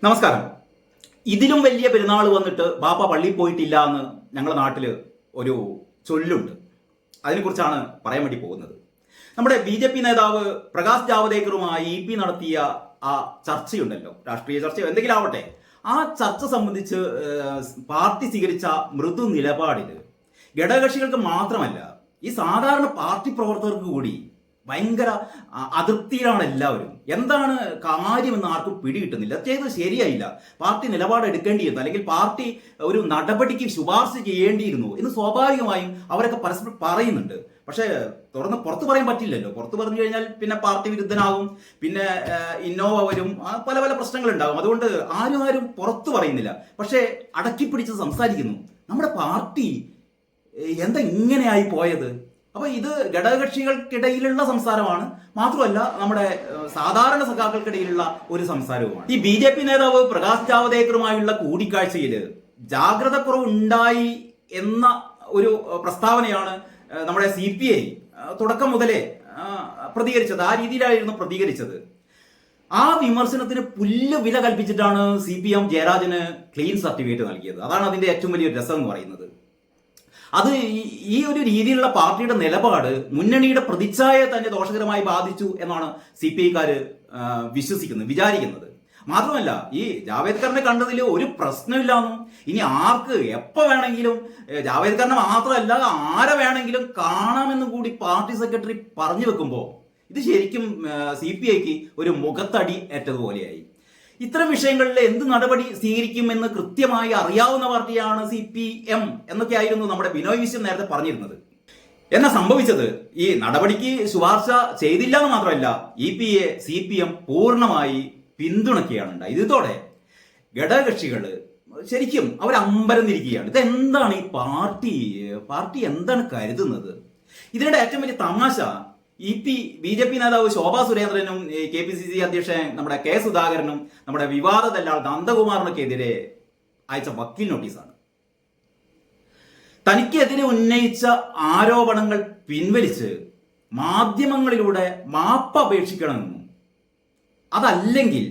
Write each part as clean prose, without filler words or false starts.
നമസ്കാരം. ഇതിലും വലിയ പെരുന്നാൾ വന്നിട്ട് ബാപ്പ പള്ളിയിൽ പോയിട്ടില്ല എന്ന് ഞങ്ങളുടെ നാട്ടിൽ ഒരു ചൊല്ലുണ്ട്. അതിനെക്കുറിച്ചാണ് പറയാൻ വേണ്ടി പോകുന്നത്. നമ്മുടെ BJP നേതാവ് പ്രകാശ് ജാവദേക്കറുമായി EP നടത്തിയ ആ ചർച്ചയുണ്ടല്ലോ, രാഷ്ട്രീയ ചർച്ചയോ എന്തെങ്കിലും ആവട്ടെ, ആ ചർച്ച സംബന്ധിച്ച് പാർട്ടി സ്വീകരിച്ച മൃദു നിലപാടിൽ ഘടകകക്ഷികൾക്ക് മാത്രമല്ല, ഈ സാധാരണ പാർട്ടി പ്രവർത്തകർക്ക് കൂടി ഭയങ്കര അതൃപ്തിയിലാണ് എല്ലാവരും. എന്താണ് കാര്യമെന്ന് ആർക്കും പിടികിട്ടുന്നില്ല. ചെയ്തത് ശരിയായില്ല, പാർട്ടി നിലപാട് എടുക്കേണ്ടിയിരുന്നു, അല്ലെങ്കിൽ പാർട്ടി ഒരു നടപടിക്ക് ശുപാർശ ചെയ്യേണ്ടിയിരുന്നു എന്ന് സ്വാഭാവികമായും അവരൊക്കെ പരസ്പരം പറയുന്നുണ്ട്. പക്ഷേ പുറത്ത് പറയാൻ പറ്റില്ലല്ലോ. പുറത്ത് പറഞ്ഞു കഴിഞ്ഞാൽ പിന്നെ പാർട്ടി വിരുദ്ധനാകും, പിന്നെ ഇന്നോവ വരും, പല പല പ്രശ്നങ്ങളുണ്ടാകും. അതുകൊണ്ട് ആരും പുറത്ത് പറയുന്നില്ല. പക്ഷേ അടക്കിപ്പിടിച്ച് സംസാരിക്കുന്നു. നമ്മുടെ പാർട്ടി എന്താ ഇങ്ങനെയായി പോയത്? അപ്പൊ ഇത് ഘടകകക്ഷികൾക്കിടയിലുള്ള സംസാരമാണ്, മാത്രമല്ല നമ്മുടെ സാധാരണ സഖാക്കൾക്കിടയിലുള്ള ഒരു സംസാരവുമാണ്. ഈ BJP നേതാവ് പ്രകാശ് ജാവദേക്കറുമായുള്ള കൂടിക്കാഴ്ചയിൽ ജാഗ്രത കുറവുണ്ടായി എന്ന ഒരു പ്രസ്താവനയാണ് നമ്മുടെ CPI തുടക്കം മുതലേ പ്രതികരിച്ചത്. ആ രീതിയിലായിരുന്നു പ്രതികരിച്ചത്. ആ വിമർശനത്തിന് പുല്ല് വില കൽപ്പിച്ചിട്ടാണ് CPM ജയരാജന് ക്ലീൻ സർട്ടിഫിക്കറ്റ് നൽകിയത്. അതാണ് അതിന്റെ ഏറ്റവും വലിയൊരു രസം എന്ന് പറയുന്നത്. അത് ഈ ഒരു രീതിയിലുള്ള പാർട്ടിയുടെ നിലപാട് മുന്നണിയുടെ പ്രതിച്ഛായയെ തന്നെ ദോഷകരമായി ബാധിച്ചു എന്നാണ് CPI-ക്കാര് വിചാരിക്കുന്നത്. മാത്രമല്ല, ഈ ജാവേദ്കറിനെ കണ്ടതിൽ ഒരു പ്രശ്നമില്ലാന്നും, ഇനി ആർക്ക് എപ്പോ വേണമെങ്കിലും ജാവേദ്കറിനെ മാത്രമല്ല ആരെ വേണമെങ്കിലും കാണാമെന്നും കൂടി പാർട്ടി സെക്രട്ടറി പറഞ്ഞു വെക്കുമ്പോൾ ഇത് ശരിക്കും CPI-ക്ക് ഒരു മുഖത്തടി ഏറ്റതുപോലെയായി. ഇത്തരം വിഷയങ്ങളിൽ എന്ത് നടപടി സ്വീകരിക്കുമെന്ന് കൃത്യമായി അറിയാവുന്ന പാർട്ടിയാണ് CPM എന്നൊക്കെയായിരുന്നു നമ്മുടെ ബിനോയ് വിശ്വം നേരത്തെ പറഞ്ഞിരുന്നത്. എന്നാ സംഭവിച്ചത്, ഈ നടപടിക്ക് ശുപാർശ ചെയ്തില്ല എന്ന് മാത്രമല്ല, EP-യെ CPM പൂർണ്ണമായി പിന്തുണയ്ക്കുകയാണ് ഉണ്ടായത്. ഇതോടെ ഘടകകക്ഷികൾ ശരിക്കും അവർ അമ്പരന്നിരിക്കുകയാണ്. ഇതെന്താണ് ഈ പാർട്ടി എന്താണ് കരുതുന്നത്? ഇതിനിടെ ഏറ്റവും വലിയ തമാശ, BJP നേതാവ് ശോഭാ സുരേന്ദ്രനും KPCC അധ്യക്ഷൻ നമ്മുടെ K സുധാകരനും നമ്മുടെ വിവാദ ദല്ലാൾ നന്ദകുമാറിനൊക്കെതിരെ അയച്ച വക്കീൽ നോട്ടീസാണ്. തനിക്കെതിരെ ഉന്നയിച്ച ആരോപണങ്ങൾ പിൻവലിച്ച് മാധ്യമങ്ങളിലൂടെ മാപ്പ് അപേക്ഷിക്കണമെന്നും അതല്ലെങ്കിൽ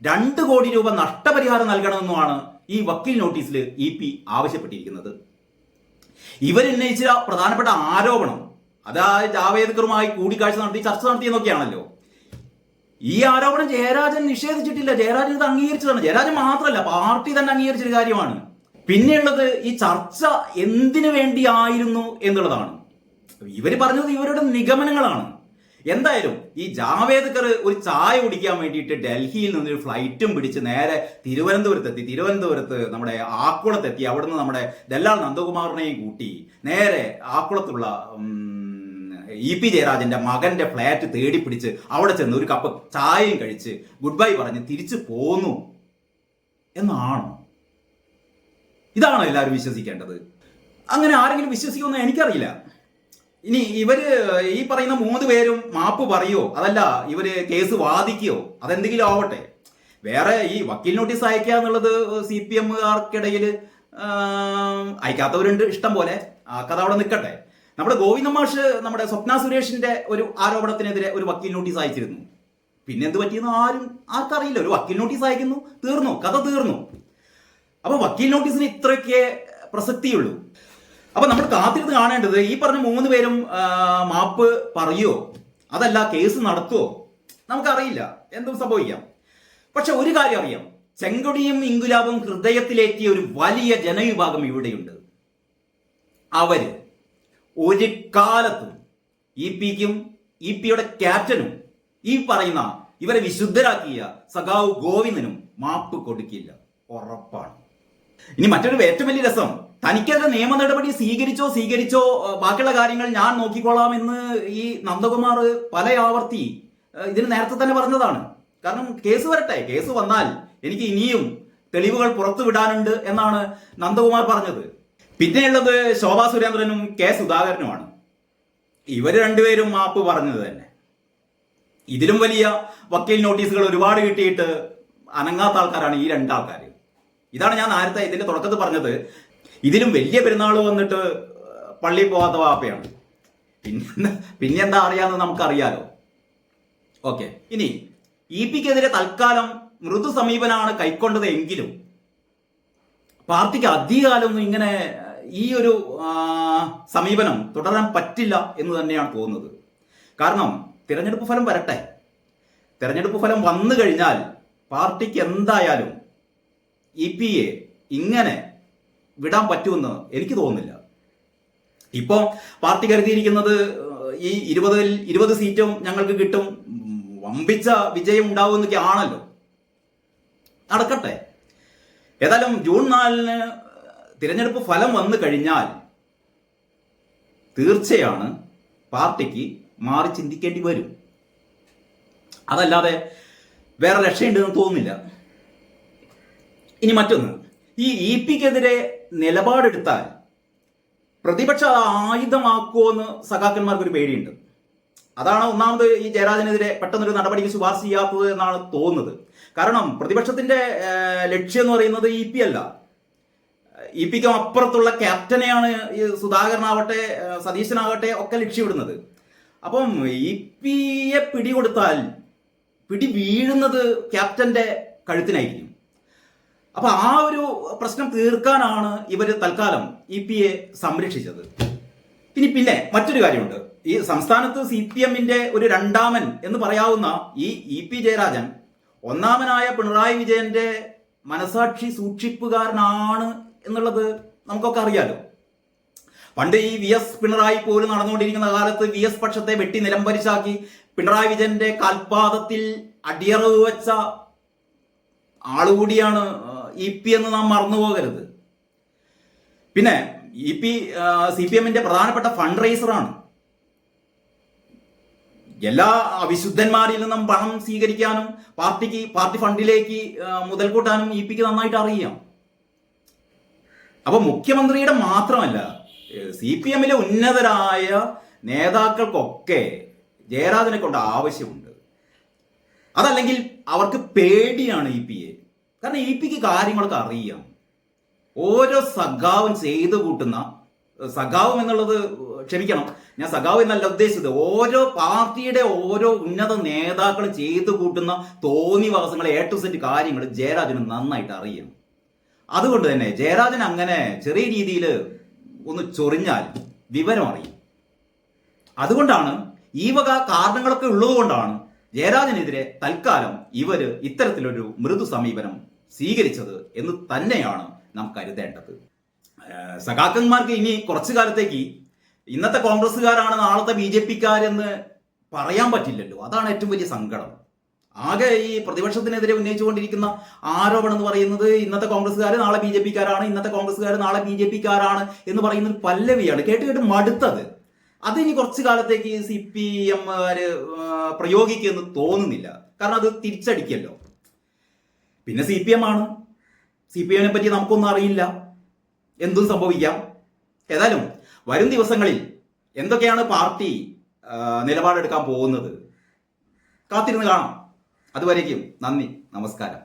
2 കോടി രൂപ നഷ്ടപരിഹാരം നൽകണമെന്നുമാണ് ഈ വക്കീൽ നോട്ടീസിൽ EP ആവശ്യപ്പെട്ടിരിക്കുന്നത്. ഇവരുന്നയിച്ച പ്രധാനപ്പെട്ട ആരോപണം, അതായത് ജാവേദ്കറുമായി കൂടിക്കാഴ്ച നടത്തി ചർച്ച നടത്തിയെന്നൊക്കെയാണല്ലോ. ഈ ആരോപണം ജയരാജൻ നിഷേധിച്ചിട്ടില്ല. ജയരാജൻ ഇത് അംഗീകരിച്ചതാണ്. ജയരാജൻ മാത്രമല്ല, പാർട്ടി തന്നെ അംഗീകരിച്ചൊരു കാര്യമാണ്. പിന്നെയുള്ളത് ഈ ചർച്ച എന്തിനു വേണ്ടിയായിരുന്നു എന്നുള്ളതാണ്. ഇവര് പറഞ്ഞത് ഇവരുടെ നിഗമനങ്ങളാണ്. എന്തായാലും ഈ ജാവേദ്കർ ഒരു ചായ കുടിക്കാൻ വേണ്ടിയിട്ട് ഡൽഹിയിൽ നിന്നൊരു ഫ്ലൈറ്റും പിടിച്ച് നേരെ തിരുവനന്തപുരത്ത് നമ്മുടെ ആക്കുളത്തെത്തി. അവിടുന്ന് നമ്മുടെ ദല്ലാൾ നന്ദകുമാറിനെയും കൂട്ടി നേരെ ആക്കുളത്തുള്ള EP ജയരാജന്റെ മകന്റെ ഫ്ലാറ്റ് തേടി പിടിച്ച് അവിടെ ചെന്ന് ഒരു കപ്പ് ചായയും കഴിച്ച് ഗുഡ് ബൈ പറഞ്ഞ് തിരിച്ചു പോന്നു എന്നാണോ? ഇതാണോ എല്ലാവരും വിശ്വസിക്കേണ്ടത്? അങ്ങനെ ആരെങ്കിലും വിശ്വസിക്കുമെന്ന് എനിക്കറിയില്ല. ഇനി ഈ പറയുന്ന 3 പേരും മാപ്പ് പറയോ, അതല്ല ഇവര് കേസ് വാദിക്കുകയോ, അതെന്തെങ്കിലും ആവട്ടെ. വേറെ ഈ വക്കീൽ നോട്ടീസ് അയക്കുക എന്നുള്ളത് CPM-കാർക്കിടയിൽ അയക്കാത്തവരുണ്ട് ഇഷ്ടം പോലെ. ആ കഥ അവിടെ നിൽക്കട്ടെ. നമ്മുടെ ഗോവിന്ദ മാഷ് നമ്മുടെ സ്വപ്ന സുരേഷിന്റെ ഒരു ആരോപണത്തിനെതിരെ ഒരു വക്കീൽ നോട്ടീസ് അയച്ചിരുന്നു. പിന്നെ എന്ത് പറ്റിയെന്ന് ആർക്കറിയില്ല. ഒരു വക്കീൽ നോട്ടീസ് അയക്കുന്നു, തീർന്നു, കഥ തീർന്നു. അപ്പൊ വക്കീൽ നോട്ടീസിന് ഇത്രയൊക്കെ പ്രസക്തിയുള്ളൂ. അപ്പൊ നമ്മൾ കാത്തിരുന്ന് കാണേണ്ടത് ഈ പറഞ്ഞ 3 പേരും മാപ്പ് പറയോ, അതല്ല കേസ് നടത്തുവോ, നമുക്കറിയില്ല. എന്തും സംഭവിക്കാം. പക്ഷെ ഒരു കാര്യം അറിയാം, ചെങ്കൊടിയും ഇൻകുലാബും ഹൃദയത്തിലേറ്റിയ ഒരു വലിയ ജനവിഭാഗം ഇവിടെയുണ്ട്. അവര് ഒരു കാലത്തും EP-ക്കും EP-യുടെ ക്യാപ്റ്റനും ഈ പറയുന്ന ഇവരെ വിശുദ്ധരാക്കിയ സഖാവ് ഗോവിന്ദനും മാപ്പ് കൊടുക്കില്ല, ഉറപ്പാണ്. ഇനി മറ്റൊരു ഏറ്റവും വലിയ രസം, തനിക്കെതിരെ നിയമ നടപടി സ്വീകരിച്ചോ ബാക്കിയുള്ള കാര്യങ്ങൾ ഞാൻ നോക്കിക്കോളാം എന്ന് ഈ നന്ദകുമാർ പല ആവർത്തി ഇതിന് നേരത്തെ തന്നെ പറഞ്ഞതാണ്. കാരണം കേസ് വരട്ടെ, കേസ് വന്നാൽ എനിക്ക് ഇനിയും തെളിവുകൾ പുറത്തു വിടാനുണ്ട് എന്നാണ് നന്ദകുമാർ പറഞ്ഞത്. പിന്നെയുള്ളത് ശോഭാ സുരേന്ദ്രനും K സുധാകരനുമാണ്. ഇവര് 2 പേരും മാപ്പ് പറഞ്ഞത് തന്നെ. ഇതിലും വലിയ വക്കീൽ നോട്ടീസുകൾ ഒരുപാട് കിട്ടിയിട്ട് അനങ്ങാത്ത ആൾക്കാരാണ് ഈ 2 ആൾക്കാർ. ഇതാണ് ഞാൻ നേരത്തെ ഇതിന്റെ തുടക്കത്തിൽ പറഞ്ഞത്. ഇതിലും വലിയ പെരുന്നാൾ വന്നിട്ട് പള്ളിയിൽ പോകാത്ത വാപ്പയാണ്. പിന്നെ എന്താ അറിയാമെന്ന് നമുക്കറിയാലോ. ഓക്കെ, ഇനി EP-ക്കെതിരെ തൽക്കാലം മൃദു സമീപനമാണ് കൈക്കൊണ്ടത് എങ്കിലും പാർട്ടിക്ക് അധികകാലമൊന്നും ഇങ്ങനെ ഈ ഒരു സമീപനം തുടരാൻ പറ്റില്ല എന്ന് തന്നെയാണ് തോന്നുന്നത്. കാരണം തിരഞ്ഞെടുപ്പ് ഫലം വരട്ടെ. തിരഞ്ഞെടുപ്പ് ഫലം വന്നു കഴിഞ്ഞാൽ പാർട്ടിക്ക് എന്തായാലും EPയെ ഇങ്ങനെ വിടാൻ പറ്റുമെന്ന് എനിക്ക് തോന്നുന്നില്ല. ഇപ്പോൾ പാർട്ടി കരുതിയിരിക്കുന്നത് ഈ 20 സീറ്റും ഞങ്ങൾക്ക് കിട്ടും, വമ്പിച്ച വിജയം ഉണ്ടാവുമെന്നൊക്കെ ആണല്ലോ. നടക്കട്ടെ. ഏതായാലും ജൂൺ 4-ന് തിരഞ്ഞെടുപ്പ് ഫലം വന്നു കഴിഞ്ഞാൽ തീർച്ചയാണ് പാർട്ടിക്ക് മാറി ചിന്തിക്കേണ്ടി വരും. അതല്ലാതെ വേറെ രക്ഷയുണ്ടെന്ന് തോന്നുന്നില്ല. ഇനി മറ്റൊന്ന്, ഈ EPക്കെതിരെ നിലപാടെടുത്താൽ പ്രതിപക്ഷ ആയുധമാക്കുമെന്ന് സഖാക്കന്മാർക്കൊരു പേടിയുണ്ട്. അതാണ് ഒന്നാമത് ഈ ജയരാജനെതിരെ പെട്ടെന്നൊരു നടപടിക്ക് ശുപാർശ ചെയ്യാത്തത് എന്നാണ് തോന്നുന്നത്. കാരണം പ്രതിപക്ഷത്തിന്റെ ലക്ഷ്യം എന്ന് പറയുന്നത് EP അല്ല. EPക്കും അപ്പുറത്തുള്ള ക്യാപ്റ്റനെയാണ് ഈ സുധാകരനാവട്ടെ സതീശനാവട്ടെ ഒക്കെ ലക്ഷ്യമിടുന്നത്. അപ്പം EPയെ പിടികൊടുത്താൽ പിടി വീഴുന്നത് ക്യാപ്റ്റന്റെ കഴുത്തിനായിരിക്കും. അപ്പൊ ആ ഒരു പ്രശ്നം തീർക്കാനാണ് ഇവർ തൽക്കാലം EPയെ സംരക്ഷിച്ചത്. പിന്നെ മറ്റൊരു കാര്യമുണ്ട്. ഈ സംസ്ഥാനത്ത് CPMന്റെ ഒരു രണ്ടാമൻ എന്ന് പറയാവുന്ന ഈ EP ജയരാജൻ ഒന്നാമനായ പിണറായി വിജയന്റെ മനസാക്ഷി സൂക്ഷിപ്പുകാരനാണ് എന്നുള്ളത് നമുക്കൊക്കെ അറിയാലോ. പണ്ട് ഈ VS പിണറായി പോലും നടന്നുകൊണ്ടിരിക്കുന്ന കാലത്ത് VS പക്ഷത്തെ വെട്ടി നിലംപരിശാക്കി പിണറായി വിജയന്റെ കാൽപാദത്തിൽ അടിയറവ് വെച്ച ആളുകൂടിയാണ് EP എന്ന് നാം മറന്നുപോകരുത്. പിന്നെ EP CPMന്റെ പ്രധാനപ്പെട്ട ഫണ്ട് റൈസറാണ്. എല്ലാ അവിശുദ്ധന്മാരിൽ നിന്നും പണം സ്വീകരിക്കാനും പാർട്ടി ഫണ്ടിലേക്ക് മുതൽ കൂട്ടാനും EPക്ക് നന്നായിട്ട് അറിയാം. അപ്പൊ മുഖ്യമന്ത്രിയുടെ മാത്രമല്ല CPMലെ ഉന്നതരായ നേതാക്കൾക്കൊക്കെ ജയരാജനെ കൊണ്ട് ആവശ്യമുണ്ട്. അതല്ലെങ്കിൽ അവർക്ക് പേടിയാണ് EPയെ. കാരണം EPക്ക് കാര്യങ്ങളൊക്കെ അറിയാം. ഓരോ സഖാവും ചെയ്തു കൂട്ടുന്ന, സഖാവും എന്നുള്ളത് ക്ഷമിക്കണം, ഞാൻ സഖാവ് എന്നല്ല ഉദ്ദേശിച്ചത്, ഓരോ പാർട്ടിയുടെ ഓരോ ഉന്നത നേതാക്കൾ ചെയ്തു കൂട്ടുന്ന തോന്നിവാസങ്ങൾ A to Z കാര്യങ്ങൾ ജയരാജന് നന്നായിട്ട് അറിയാം. അതുകൊണ്ട് തന്നെ ജയരാജൻ അങ്ങനെ ചെറിയ രീതിയിൽ ഒന്ന് ചൊറിഞ്ഞാൽ വിവരം അറിയും. അതുകൊണ്ടാണ് ഈ വക കാരണങ്ങളൊക്കെ ഉള്ളതുകൊണ്ടാണ് ജയരാജനെതിരെ തൽക്കാലം ഇവര് ഇത്തരത്തിലൊരു മൃദു സമീപനം സ്വീകരിച്ചത് എന്ന് തന്നെയാണ് നാം കരുതേണ്ടത്. സഖാക്കന്മാർക്ക് ഇനി കുറച്ചു കാലത്തേക്ക് ഇന്നത്തെ കോൺഗ്രസ്സുകാരാണ് നാളത്തെ BJPക്കാരെന്ന് പറയാൻ പറ്റില്ലല്ലോ. അതാണ് ഏറ്റവും വലിയ സങ്കടം. ആകെ ഈ പ്രതിപക്ഷത്തിനെതിരെ ഉന്നയിച്ചുകൊണ്ടിരിക്കുന്ന ആരോപണം എന്ന് പറയുന്നത് ഇന്നത്തെ കോൺഗ്രസ്സുകാർ നാളെ BJPക്കാരാണ്, ഇന്നത്തെ കോൺഗ്രസ്സുകാർ നാളെ BJPക്കാരാണ് എന്ന് പറയുന്നത് പല്ലവിയാണ്. കേട്ട് മടുത്തത്. അതിനി കുറച്ചു കാലത്തേക്ക് CPM പ്രയോഗിക്കുമെന്ന് തോന്നുന്നില്ല. കാരണം അത് തിരിച്ചടിക്കല്ലോ. പിന്നെ CPM ആണ്. CPMനെ പറ്റി നമുക്കൊന്നും അറിയില്ല, എന്തും സംഭവിക്കാം. ഏതായാലും വരും ദിവസങ്ങളിൽ എന്തൊക്കെയാണ് പാർട്ടി നിലപാടെടുക്കാൻ പോകുന്നത് കാത്തിരുന്ന് കാണാം. അതുവരേക്കും നന്ദി, നമസ്കാരം.